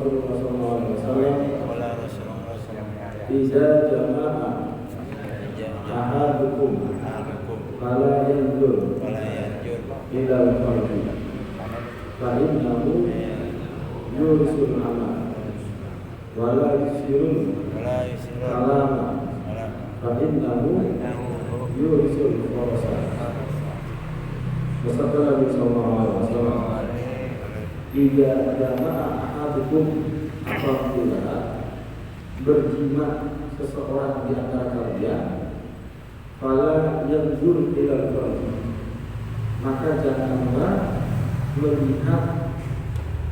Rasulullah sallallahu alaihi wasallam Qala Rasulullah sallallahu alaihi wasallam idza jama'a ahadukum fala yanzur ila al-farji fa innahu yurisul amal wala yusirun kalama fa innahu yurisul farasa. Bersabda Nabi sallallahu alaihi wasallam, "Idza jama'a ahadukum apabila berjima seseorang di antara kalian, fala yanzur ila al-farji, maka janganlah melihat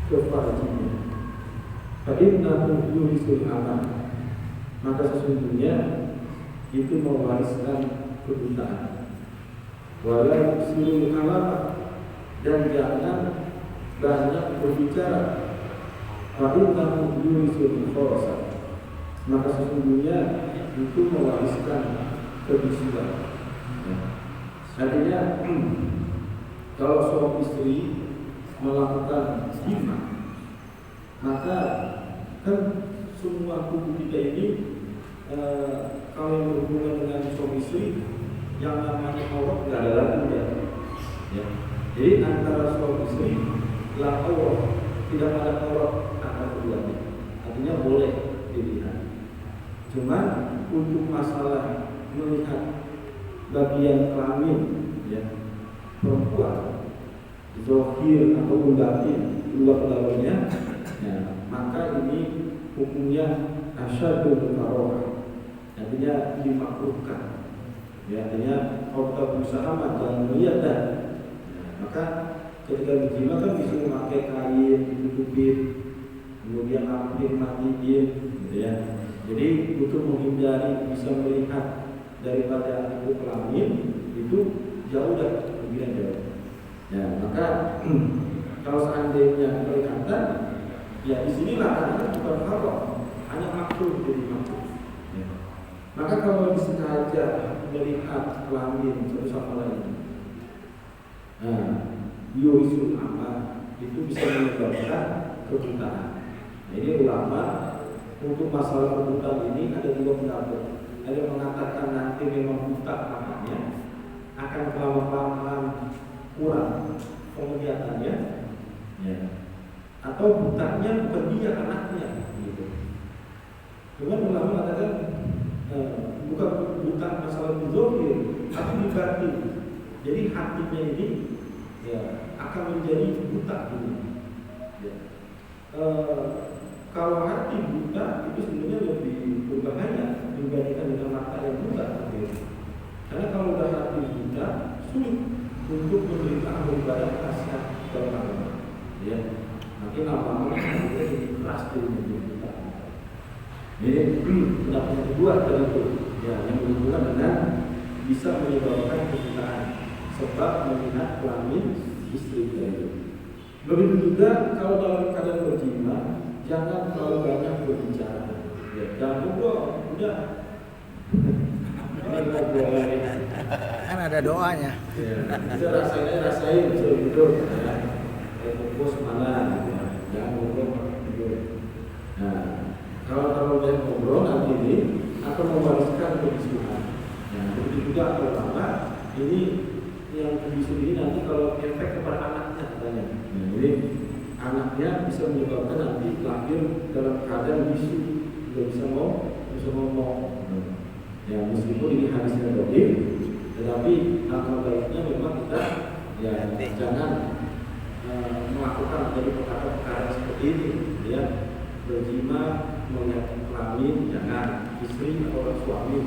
ke farjinya. Fa innahu yurisul amal, maka sesungguhnya itu mewariskan kebutaan. Wala yusirul kalama, dan jangan banyak berbicara. Fa innahu yurisul farasa, maka sesungguhnya itu mewariskan kebisulan. Artinya kalau suami istri melakukan jima, maka kan semua tubuh kita ini kalau yang berhubungan dengan suami istri yang namanya aurat nggak ada lagi ya. Jadi antara suami istri la aurat, tidak ada aurat antara keduanya. Artinya boleh dilihat. Cuma untuk masalah melihat bagian kelamin ya perempuan, zahir atau batin luar dalamnya, ya, maka ini hukumnya asyadul karohah, artinya dimakruhkan. Ya, artinya kalau kita berusaha dan melihat dan maka ketika berjima kan bisa memakai kain ditutupin, kemudian hampir matiin, gitu ya. Jadi untuk menghindari bisa melihat daripada itu kelamin itu jauh dan lebih jauh. Ya, maka kalau seandainya kelihatan, ya di sinilah karena bukan haram, hanya makruh jadi makruh. Ya. Maka kalau disengaja melihat kelamin satu sama lain, yurisul amal, itu bisa menyebabkan kebutaan. Nah, ini ulama untuk masalah kebutaan ini ada dua pendapat. Ada yang mengatakan nanti memang buta matanya, akan kelamaan kurang penglihatannya, ya. Atau butanya bukan dia anaknya, gitu. Cuma ulama mengatakan bukan buta masalah zahir, tapi di batin. Jadi hatinya ini ya akan menjadi buta ini. Ya. Kalau hati buta itu sebenarnya lebih berbahaya dibandingkan dengan mata yang buta. Karena kalau udah hati buta, sulit untuk memberikan beribadah khasnya dalam agama. Ya, makin lama-lama kita jadi keras menjadi buta. Ini pendapat yang kedua tadi itu, ya, yang berhubungan dengan bisa menyebabkan kebutaan sebab melihat kelamin istri kita itu. Begitu juga kalau dalam keadaan berjima, jangan terlalu banyak berbicara. Ya, jangan ngobrol, udah. Kan ada doanya. Ya, bisa rasain betul. Ya. Fokus mana? Ya. Jangan ngobrol. Nah, kalau terlalu banyak ngobrol nanti ini akan mewariskan kebisuan. Nah, begitu juga pertama ini yang kebisu ini nanti kalau efek kepada anaknya katanya. Nah, ini anaknya bisa menyebabkan nanti lahir dalam keadaan bisu, tidak bisa ngomong. Ya, meskipun ini hadisnya dhaif, tetapi alangkah baiknya memang kita ya jangan melakukan dari perkara-perkara seperti ini, ya. Berjima, melihat kelamin, jangan istri atau suami.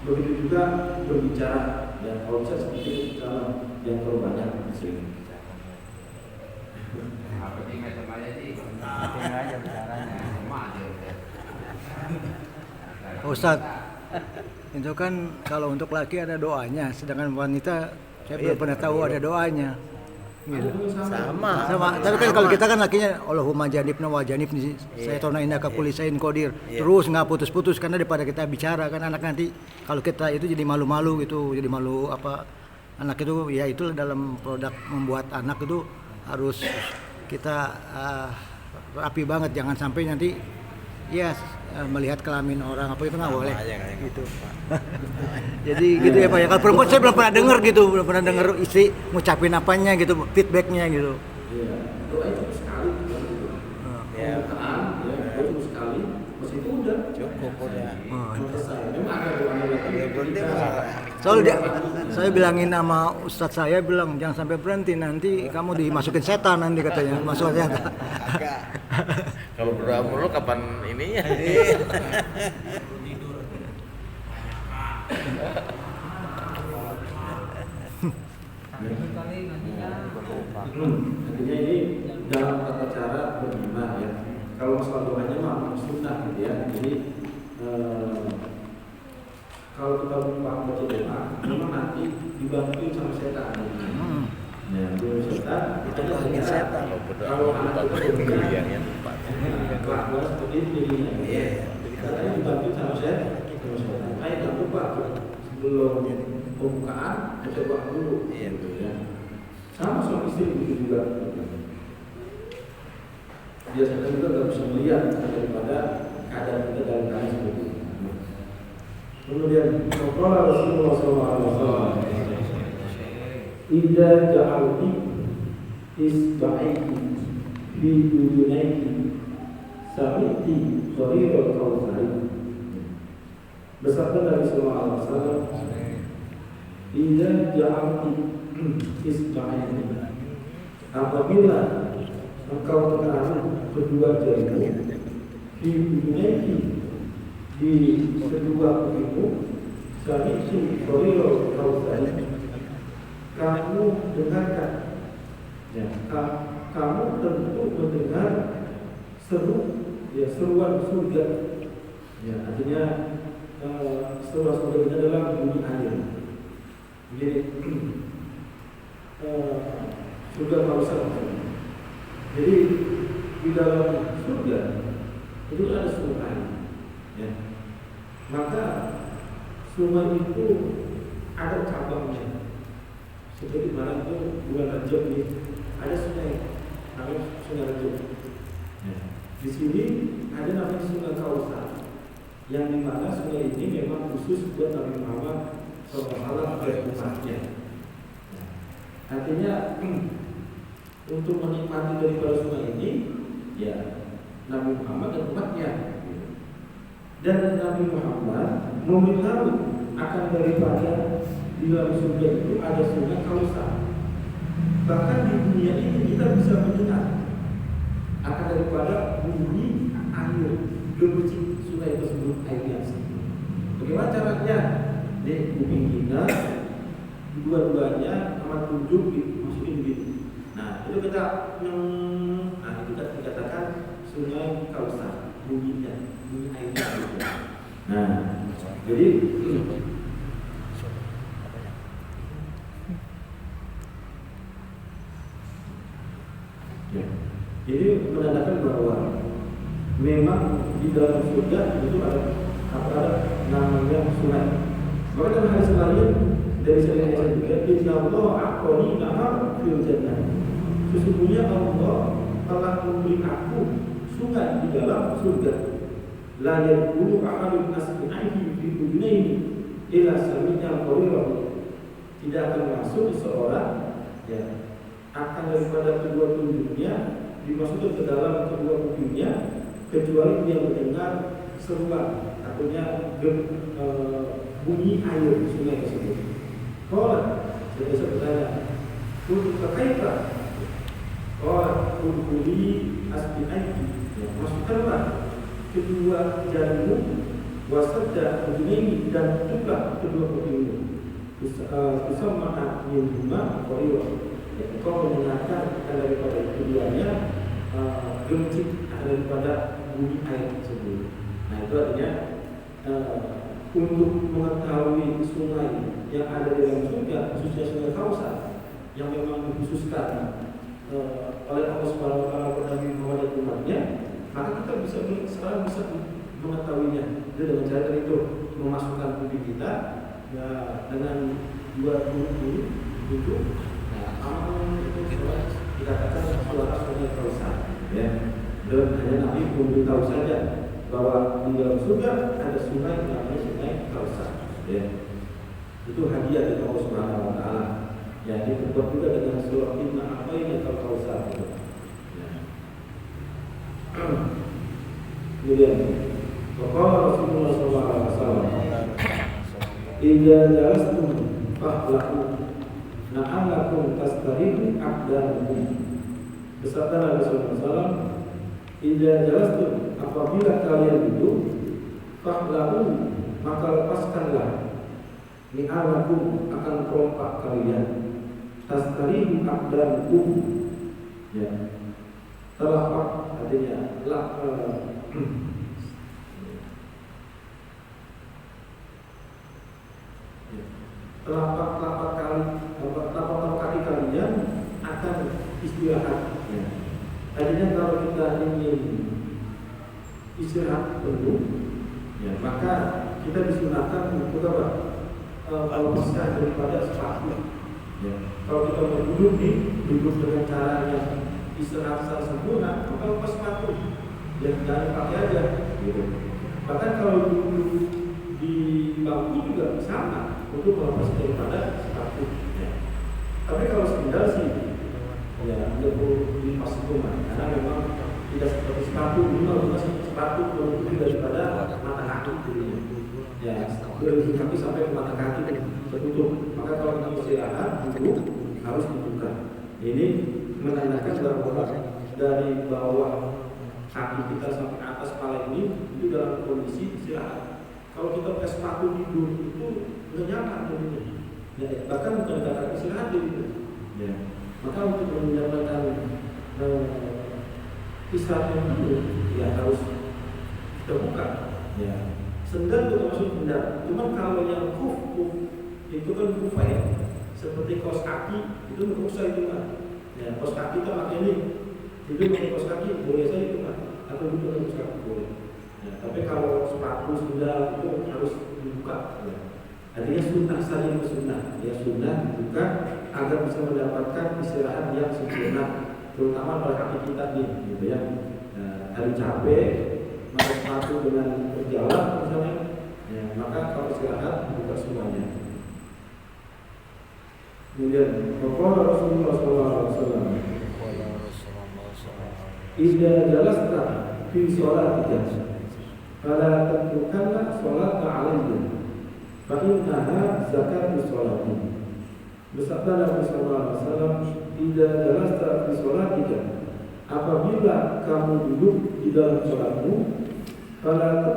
Begitu juga berbicara, dan kalau bisa seperti itu bicara yang terbanyak istri. Apa tinggal semuanya sih? tinggal aja bicaranya. Ustaz, itu kan kalau untuk laki ada doanya, sedangkan wanita saya belum pernah tahu ada doanya. Gitu. Sama. Tapi kan kalau kita kan lakinya Allahumma janibna wa janibni saytona innaka kulli shay'in qadir. Terus nggak putus-putus karena daripada kita bicara kan anak nanti kalau kita itu jadi malu-malu gitu, jadi malu apa anak itu ya itu dalam produk membuat anak itu harus kita rapi banget, jangan sampai nanti ya melihat kelamin orang apa itu nggak boleh aja kayak gitu. Jadi gitu ya Pak ya. Kalau perempuan saya belum pernah dengar gitu, belum pernah dengar istri ngucapin apanya gitu, feedbacknya gitu. Iya, doa itu sekali Ya, permukaan, ya itu sekali, pas itu udah cukup udah. selesai. Memang ada doanya lagi. Ya berhenti malah. Soalnya saya bilangin sama ustadz saya bilang jangan sampai berhenti, nanti kamu dimasukin setan nanti katanya, masuk setan. Agak. Kalau berdoa mulu kapan ininya? Artinya ini dalam tata cara beriman ya. Kalau masalah doanya mah sunnah gitu ya. Jadi kalau kita lupa baca doa, memang nanti dibantuin sama setan. Ya, itu setan. Itu angin setan. Kalau anak itu Kalian ya. kelakuan seperti itu jadinya. Iya. Katanya dibantuin sama setan. Ayo jangan lupa sebelum pembukaan baca doa dulu. Iya. Gitu ya. Sama suami istri begitu juga. Biasanya juga nggak bisa melihat daripada keadaan kita dalam keadaan seperti itu. Kemudian Rasulullah SAW Idza ja'alti isba'iki fi udunayki sami'ti sharirul kautsari. Bersabda Nabi sallallahu alaihi wasallam, idza ja'alti isba'iki, apabila engkau menaruh kedua jarimu di udunayki, di kedua kupimu, sami'ti sharirul kautsari, kamu dengarkan, ya, kamu tentu mendengar seruan surga. Ya, artinya seruan surga ini adalah bunyi air. Jadi surga Kausar. Jadi di dalam surga itu ada sungai. Ya. Maka sungai itu ada cabangnya. Seperti mana itu bulan Rajab ini ada sungai, namanya Sungai Rajab. Di sini ada namanya Sungai Kausar, yang dimana sungai ini memang khusus buat Nabi Muhammad SAW dan umatnya. Artinya untuk menikmati daripada sungai ini, ya Nabi Muhammad dan umatnya. Dan Nabi Muhammad memberitahu akan daripada di dalam surga itu ada sungai Kausar. Bahkan di dunia ini kita bisa mendengar akan daripada bunyi air gemericik sungai tersebut airnya. Bagaimana caranya? Di kuping kita dua-duanya amat tunjuk dimasukin begitu. Nah itu kita itu dikatakan sungai Kausar bunyinya, bunyi airnya. Nah jadi ya. Jadi menandakan bahwa memang di dalam surga itu ada namanya sungai. Maka dalam hadis lain dari Sayyidina Aisyah juga, Inna Allah aqoni nahar fil jannah. Sesungguhnya Allah telah memberi aku sungai di dalam surga. La yaqulu ahadun asbi'aihi fi udunayhi ila sami'a qawirahu. Tidak akan masuk seorang ya akan daripada kedua tunjuknya dimasukkan ke dalam kedua kupingnya kecuali dia mendengar seruan, artinya bunyi air sungai tersebut. Kalau saya bertanya, untuk kaifa? Kalau kuli asbi'aiki, masukkanlah kedua jarimu wasadda udunayni dan tutuplah kedua kupingmu. Usamma'a min huma qariwa. Kau mendengarkan daripada keduanya gemericik daripada bunyi air tersebut. Nah itu artinya untuk mengetahui sungai yang ada di dalam surga, khususnya Sungai Kausar yang memang dikhususkan oleh Allah Subhanahu Wa Taala kepada Nabi Muhammad dan umatnya, maka kita sekarang bisa mengetahuinya dengan cara itu memasukkan kuping kita dengan dua kulit itu. Amal itu dikatakan suara sungai Kausar, ya. Dan hanya Nabi memberitahu saja bahwa di dalam surga ada sungai namanya Sungai Kausar. Ya. Itu hadiah dari Allah Subhanahu Wa Taala. Ya, dibuat juga dengan surah Inna A'tayna Kausar. Ya. Kemudian, Qala Rasulullah SAW, "Idza jalastum fahlahu, na'alakum tastarihu abdanukum." Bersabda Nabi SAW, "Idza jalastum, apabila kalian duduk, fahlahu, maka lepaskanlah ni'alakum, akan perompak kalian, tastarihu abdanukum." Ya. Telapak artinya telapak kaki kalian akan istirahat. Ya. Artinya kalau kita ingin istirahat penuh, ya, maka kita disunahkan untuk apa? Melepaskan daripada sepatu. Ya. Kalau kita mau duduk dengan cara yang istirahat secara sempurna, maka lepas sepatu. Ya, jangan pakai aja. Gitu. Bahkan kalau duduk di bangku juga sama untuk melepas daripada sepatu. Ya. Tapi kalau sendal sih, ya lebih dilepas rumah, karena memang tidak seperti sepatu. Kalau sepatu lebih daripada mata kaki. Ya, dari kaki sampai ke mata kaki tertutup. Maka kalau kita istirahat, duduk harus dibuka. Ini menandakan bahwa dari bawah kaki kita sampai atas kepala ini itu dalam kondisi istirahat. Kalau kita pakai sepatu tidur itu nggak nyaman jadinya. Ya, bahkan bukan kata istirahat gitu. Ya. Maka untuk mendapatkan istirahat yang betul, ya harus terbuka. Ya. Sendal itu termasuk sendal. Cuma kalau yang kuf itu kan kufair, seperti kaos kaki itu nggak usah itu kan. Ya, kaos kaki kita pakai ini, itu pakai kaos kaki boleh saja itu kan, atau itu kaos kaki boleh. Ya, tapi kalau sepatu sendal itu harus dibuka. Ya. Artinya sunnah saja itu sunnah. Ya sunnah dibuka agar bisa mendapatkan istirahat yang sempurna, terutama pada kaki kita nih, gitu ya. Nah, hari capek, maka sepatu dengan berjalan misalnya, ya, maka kalau istirahat dibuka semuanya. Kemudian Rasulullah SAW, "Idza jalasta fi sholatika, fala tatrukanna sholata 'alayya, fa innaha zakatu sholati." Bersabda Nabi SAW, "Idza jalasta fi sholatika, apabila kamu duduk di dalam sholatmu, fala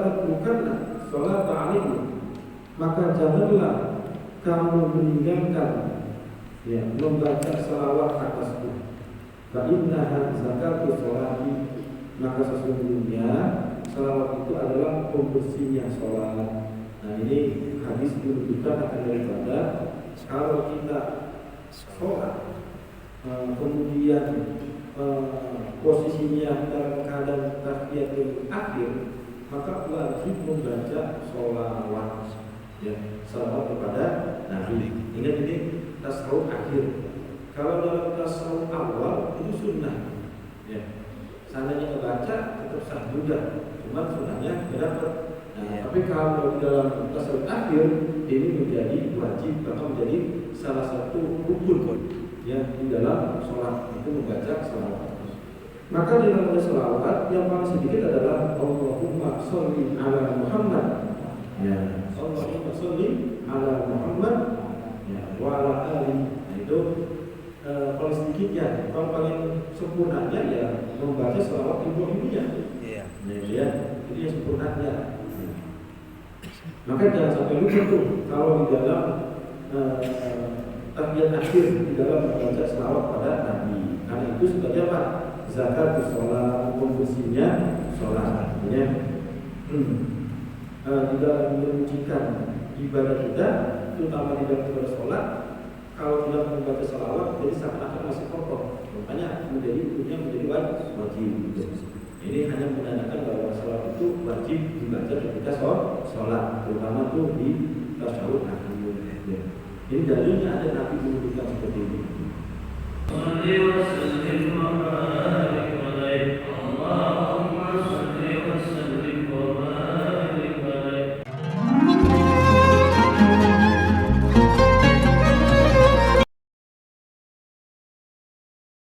tatrukanna sholata 'alayya, maka janganlah kamu meninggalkan, ya, membaca salawat atasku. Fa innaha zakatu sholati, maka sesungguhnya salawat itu adalah pembersihnya sholat." Nah, ini hadis menunjukkan akan daripada kalau kita sholat kemudian posisinya dalam keadaan tahiyatul akhir, maka wajib membaca sholawat. Ya, salawat kepada Nabi. Ingat ini tasawuf akhir. Kalau dalam tasawuf awal itu sunnah. Ya, seandainya membaca tetap sah juga, cuma sunnahnya dapat. Nah, tapi kalau dalam tasawuf akhir ini menjadi wajib atau menjadi salah satu rukun ya di dalam sholat itu membaca salawat. Maka di dalam salawat yang paling sedikit adalah Allahumma sholli ala Muhammad. Ya, Allahumma sholli ala Muhammad, ya, wa ala ali. Nah, itu paling sedikitnya. Kalau paling sempurnanya ya membaca salawat Ibrahimiyah. Iya. Nah, ya, itu yang sempurnanya. Maka jangan sampai lupa tuh kalau di dalam tahiyat akhir di dalam membaca salawat pada Nabi. Karena itu sebagai apa? Zakat sholat, pembersihnya sholat. Ya. Di dalam menyucikan ibadah kita, terutama di dalam ibadah sholat, kalau tidak membaca salawat, jadi seakan-akan masih kotor. Makanya menjadi wajib. Ini hanya menandakan bahwa salawat itu wajib dibaca ketika sholat, terutama tuh di tasyahud akhir. Ya. Ini dalilnya ada Nabi menunjukkan seperti ini.